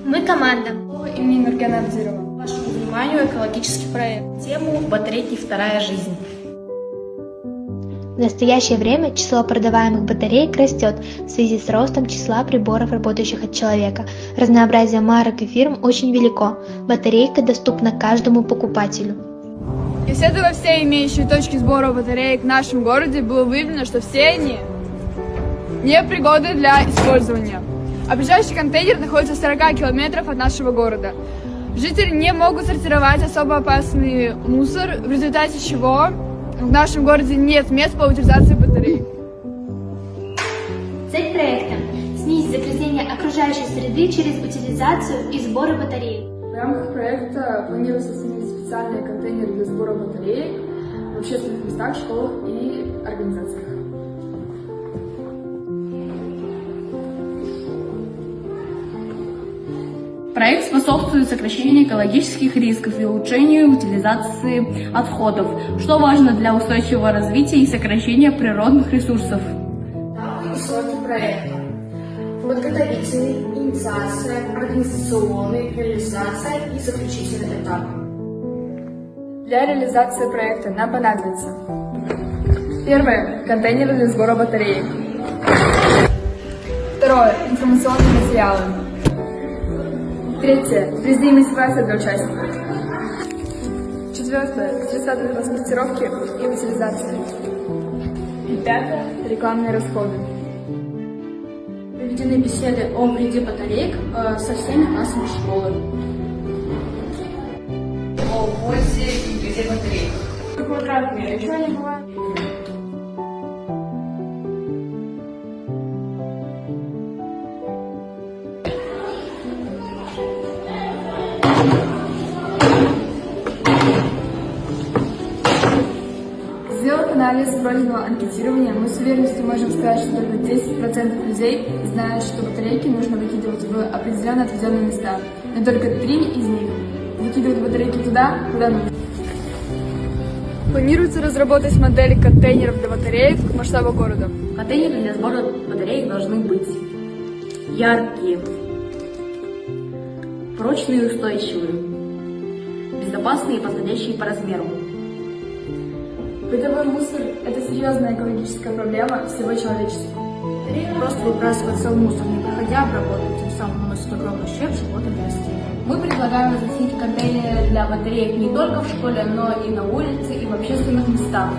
Мы команда. Имени Нургена Абдирова. Вашему вниманию экологический проект. Тему «Батарейки. Вторая жизнь». В настоящее время число продаваемых батареек растет в связи с ростом числа приборов, работающих от человека. Разнообразие марок и фирм очень велико. Батарейка доступна каждому покупателю. Исследуя все имеющие точки сбора батареек в нашем городе, было выявлено, что все они непригодны для использования. А ближайший контейнер находится в 40 километров от нашего города. Жители не могут сортировать особо опасный мусор, в результате чего в нашем городе нет мест по утилизации батарей. Цель проекта – снизить загрязнение окружающей среды через утилизацию и сбор батарей. В рамках проекта планируется установить специальные контейнеры для сбора батареек в общественных местах, школах и организациях. Проект способствует сокращению экологических рисков и улучшению утилизации отходов, что важно для устойчивого развития и сокращения природных ресурсов. Этапы и сроки проекта. Подготовительный, инициация, организационный, реализация и заключительный этап. Для реализации проекта нам понадобится: первое – контейнеры для сбора батареек. Второе – информационные материалы. Третье – призы и мотивация для участников. Четвертое – средства для транспортировки и утилизации. И пятое – рекламные расходы. Проведены беседы о вреде батареек со всеми классами школы. О пользе и вреде батареек. Квадратные решения бывают. Сделав анализ пройденного анкетирования, мы с уверенностью можем сказать, что только 10% людей знают, что батарейки нужно выкидывать в определенно отведенные места, но только 3 из них выкидывают батарейки туда, куда нужно. Планируется разработать модель контейнеров для батареек в масштабах города. Контейнеры для сбора батареек должны быть яркие, прочные и устойчивые, безопасные и подходящие по размеру. Бытовой мусор – это серьезная экологическая проблема всего человечества. Просто выбрасывается в мусор, не проходя обработку, тем самым наносит огромный ущерб животным и растениям. Мы предлагаем разместить контейнеры для батареек не только в школе, но и на улице, и в общественных местах.